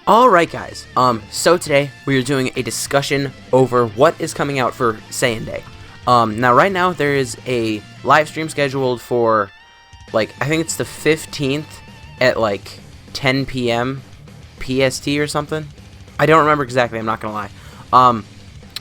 Alright guys, so today we are doing a discussion over what is coming out for Saiyan Day. Now right now there is a live stream scheduled for, I think it's the 15th at 10 p.m. PST or something. I don't remember exactly, I'm not gonna lie.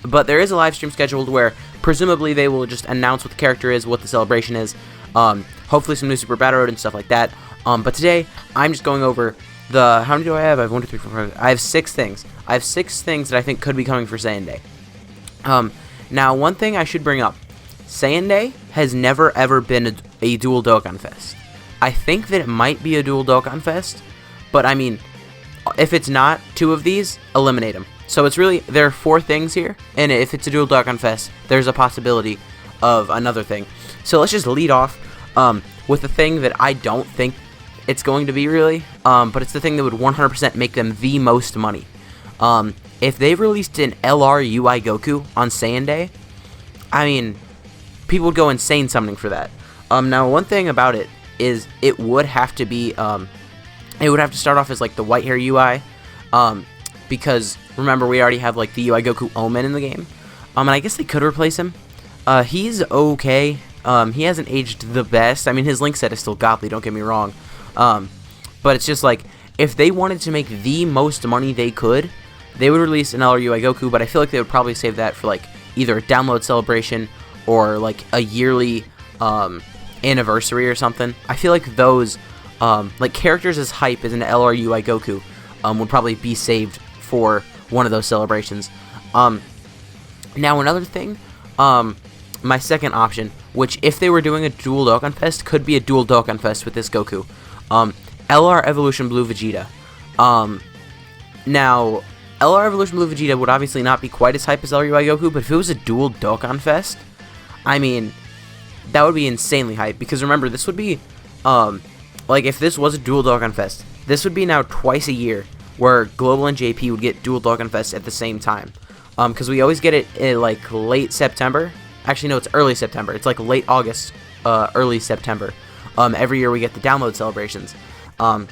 But there is a live stream scheduled where presumably they will just announce what the character is, what the celebration is, hopefully some new Super Battle Road and stuff like that. But today I'm just going over how many do I have? I have 1, 2, 3, 4, 5. I have 6 things. I have 6 things that I think could be coming for Saiyan Day. Now, one thing I should bring up. Saiyan Day has never ever been a dual Dokkan Fest. I think that it might be a dual Dokkan Fest, but I mean, if it's not 2 of these, eliminate them. So it's really, there are 4 things here, and if it's a dual Dokkan Fest, there's a possibility of another thing. So let's just lead off with the thing that I don't think it's going to be really, but it's the thing that would 100% make them the most money. If they released an LR UI Goku on Saiyan Day, I mean, people would go insane summoning for that. Now one thing about it is it would have to be, it would have to start off as the white hair UI, because remember we already have the UI Goku Omen in the game, and I guess they could replace him. He's okay. He hasn't aged the best. I mean, his link set is still godly, don't get me wrong. But it's just if they wanted to make the most money they could, they would release an LR UI Goku, but I feel like they would probably save that for either a download celebration or a yearly anniversary or something. I feel like those characters as hype as an LR UI Goku would probably be saved for one of those celebrations. Now another thing, my second option, which if they were doing a dual Dokkan Fest, could be a dual Dokkan Fest with this Goku. LR Evolution Blue Vegeta. Now, LR Evolution Blue Vegeta would obviously not be quite as hype as LR UI Goku, but if it was a dual Dokkan Fest, I mean, that would be insanely hype, because remember, this would be, if this was a dual Dokkan Fest, this would be now twice a year, where Global and JP would get dual Dokkan Fest at the same time. Because we always get it in, late September. Actually, no, it's early September. It's late August, early September. Every year we get the download celebrations. And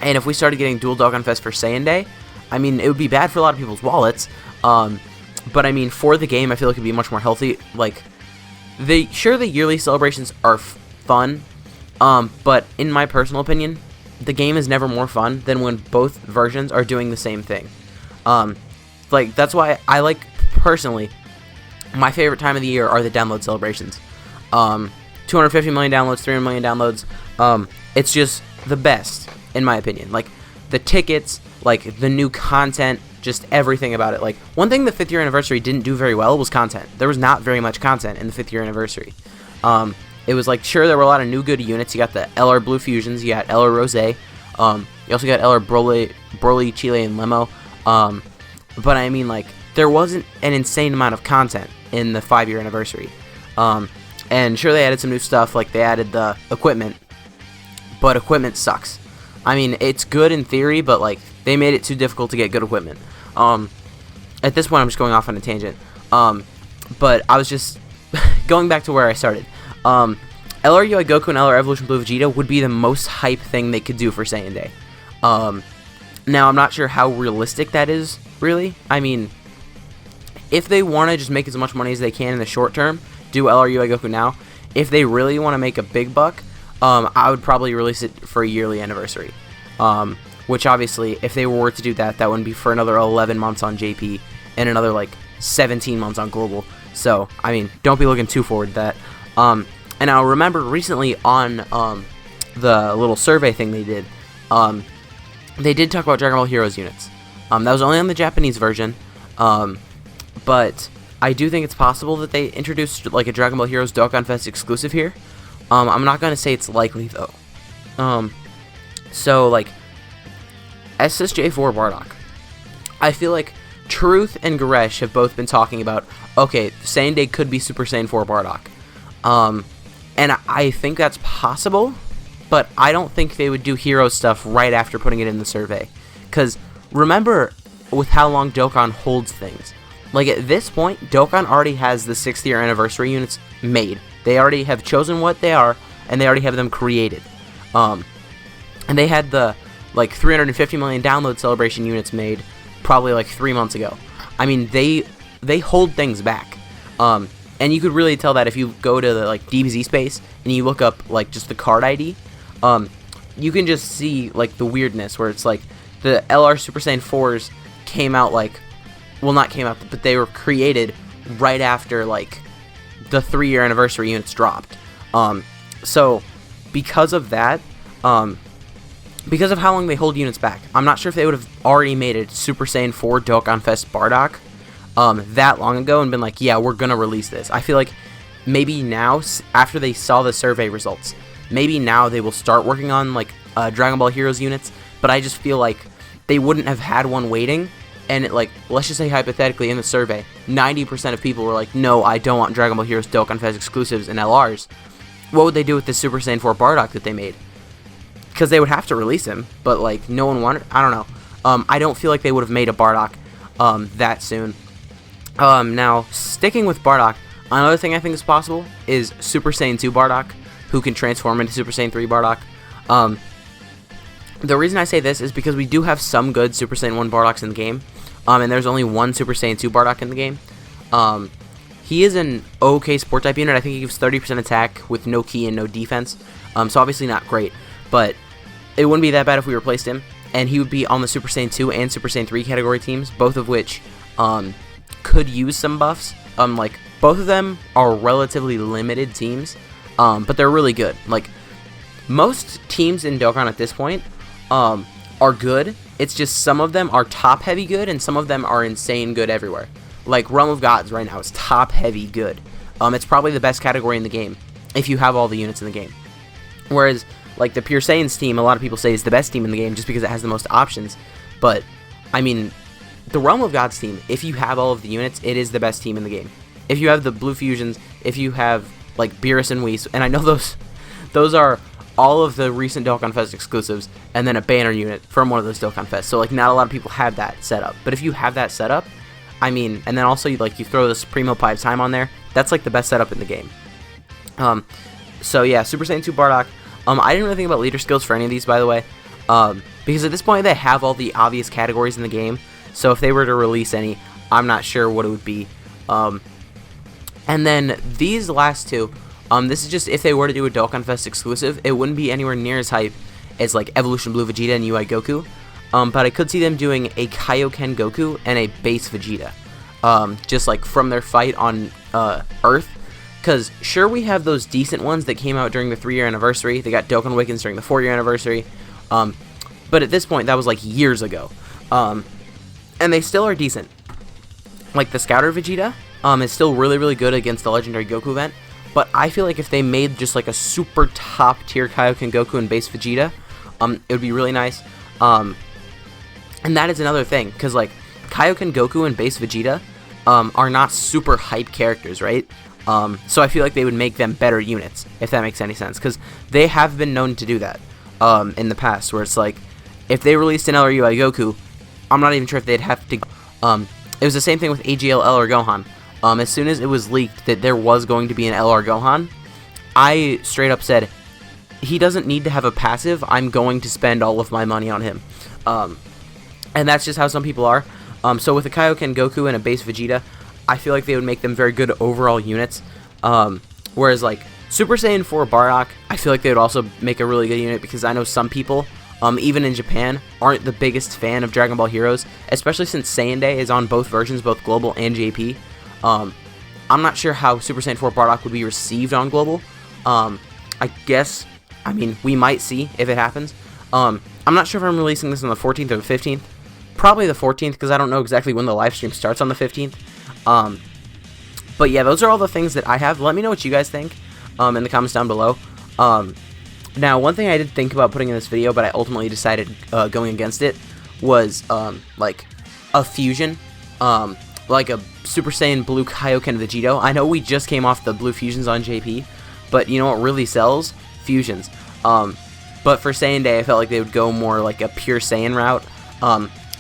if we started getting dual Dokkan Fest for Saiyan Day, I mean, it would be bad for a lot of people's wallets. But I mean, for the game, I feel like it would be much more healthy. The yearly celebrations are fun, but in my personal opinion, the game is never more fun than when both versions are doing the same thing. That's why I personally, my favorite time of the year are the download celebrations. 250 million downloads, 300 million downloads. It's just the best, in my opinion. The tickets, the new content, just everything about it. One thing the 5th year anniversary didn't do very well was content. There was not very much content in the 5th year anniversary. It was sure, there were a lot of new good units. You got the LR Blue Fusions, you got LR Rose, you also got LR Broly, Chile, and Limo. But I mean, there wasn't an insane amount of content in the 5-year anniversary. And sure, they added some new stuff, they added the equipment, but equipment sucks. I mean, it's good in theory, but they made it too difficult to get good equipment. At this point, I'm just going off on a tangent. But I was just going back to where I started. LR UI Goku and LR Evolution Blue Vegeta would be the most hype thing they could do for Saiyan Day. Now, I'm not sure how realistic that is, really. I mean, if they want to just make as much money as they can in the short term, do LR UI Goku now. If they really want to make a big buck, I would probably release it for a yearly anniversary. Which obviously, if they were to do that, that wouldn't be for another 11 months on JP and another 17 months on Global. So, I mean, don't be looking too forward to that. And I remember recently on the little survey thing they did talk about Dragon Ball Heroes units. That was only on the Japanese version, but I do think it's possible that they introduced a Dragon Ball Heroes Dokkan Fest exclusive here. I'm not going to say it's likely though. So SSJ4 Bardock. I feel like Truth and Goresh have both been talking about, okay, Saiyan Day could be Super Saiyan 4 Bardock. And I think that's possible, but I don't think they would do hero stuff right after putting it in the survey. Because remember with how long Dokkan holds things. At this point, Dokkan already has the 6th year anniversary units made. They already have chosen what they are, and they already have them created. And they had the like 350 million download celebration units made probably like 3 months ago. I mean, they hold things back. And you could really tell that if you go to the like DBZ space and you look up like just the card ID, you can just see like the weirdness where it's like the LR Super Saiyan 4s came out like, well, not came out, but they were created right after like the 3-year anniversary units dropped. So because of that, because of how long they hold units back, I'm not sure if they would have already made a Super Saiyan 4 Dokkan Fest Bardock that long ago and been like, yeah, we're gonna release this. I feel like maybe now, after they saw the survey results, maybe now they will start working on like Dragon Ball Heroes units, but I just feel like they wouldn't have had one waiting, and like, let's just say hypothetically in the survey, 90% of people were like, no, I don't want Dragon Ball Heroes Dokkan Fest exclusives and LRs. What would they do with this Super Saiyan 4 Bardock that they made? Because they would have to release him, but like no one wanted, I don't know. I don't feel like they would have made a Bardock that soon. Now, sticking with Bardock, another thing I think is possible is Super Saiyan 2 Bardock, who can transform into Super Saiyan 3 Bardock. The reason I say this is because we do have some good Super Saiyan 1 Bardocks in the game, and there's only one Super Saiyan 2 Bardock in the game. He is an okay support type unit. I think he gives 30% attack with no ki and no defense, so obviously not great, but it wouldn't be that bad if we replaced him, and he would be on the Super Saiyan 2 and Super Saiyan 3 category teams, both of which could use some buffs. Like, both of them are relatively limited teams, but they're really good. Like, most teams in Dokkan at this point are good. It's just some of them are top-heavy good, and some of them are insane good everywhere. Like, Realm of Gods right now is top-heavy good. It's probably the best category in the game, if you have all the units in the game. Whereas, like, the Pure Saiyans team, a lot of people say is the best team in the game just because it has the most options. But, I mean, the Realm of Gods team, if you have all of the units, it is the best team in the game. If you have the Blue Fusions, if you have, like, Beerus and Whis, and I know those are all of the recent Dokkan Fest exclusives, and then a banner unit from one of those Dokkan Fest. So, like, not a lot of people have that set up. But if you have that set up, I mean, and then also, you throw the Supremo Pie of Time on there, that's, like, the best setup in the game. So, yeah, Super Saiyan 2 Bardock. I didn't really think about leader skills for any of these, by the way, because at this point they have all the obvious categories in the game, so if they were to release any, I'm not sure what it would be. And then these last two, this is just if they were to do a Dokkan Fest exclusive, it wouldn't be anywhere near as hype as like Evolution Blue Vegeta and UI Goku, but I could see them doing a Kaioken Goku and a base Vegeta, just like from their fight on Earth. Because, sure, we have those decent ones that came out during the 3-year anniversary. They got Dokkan Awakens during the 4-year anniversary. But at this point, that was, like, years ago. And they still are decent. Like, the Scouter Vegeta is still really, really good against the Legendary Goku event. But I feel like if they made just, like, a super top-tier Kaioken Goku and base Vegeta, it would be really nice. And that is another thing. Because, like, Kaioken Goku and base Vegeta are not super hype characters, right? So I feel like they would make them better units, if that makes any sense, because they have been known to do that in the past, where it's like, if they released an LR UI Goku, I'm not even sure if they'd have to, it was the same thing with AGL LR Gohan. As soon as it was leaked that there was going to be an LR Gohan, I straight up said, he doesn't need to have a passive, I'm going to spend all of my money on him. And that's just how some people are. So with a Kaioken Goku and a base Vegeta, I feel like they would make them very good overall units, whereas like Super Saiyan 4 Bardock, I feel like they would also make a really good unit, because I know some people, even in Japan, aren't the biggest fan of Dragon Ball Heroes, especially since Saiyan Day is on both versions, both Global and JP. I'm not sure how Super Saiyan 4 Bardock would be received on Global. I guess, I mean, we might see if it happens. I'm not sure if I'm releasing this on the 14th or the 15th. Probably the 14th, because I don't know exactly when the live stream starts on the 15th. But yeah, those are all the things that I have. Let me know what you guys think in the comments down below. Now, one thing I did think about putting in this video, but I ultimately decided going against it, was like a fusion, like a Super Saiyan Blue Kaioken Vegito. I know we just came off the Blue Fusions on JP, but you know what really sells? Fusions. But for Saiyan Day, I felt like they would go more like a pure Saiyan route.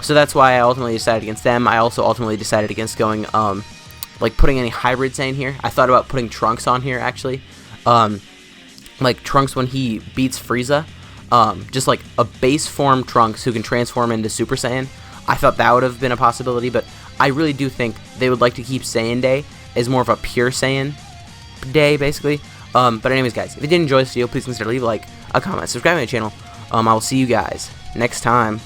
So that's why I ultimately decided against them. I also ultimately decided against going, like, putting any hybrid Saiyan here. I thought about putting Trunks on here, actually. Like, Trunks when he beats Frieza. just like a base form Trunks who can transform into Super Saiyan. I thought that would have been a possibility, but I really do think they would like to keep Saiyan Day as more of a pure Saiyan day, basically. But anyways, guys, if you did enjoy this video, please consider leave a like, a comment, subscribe to my channel. I will see you guys next time.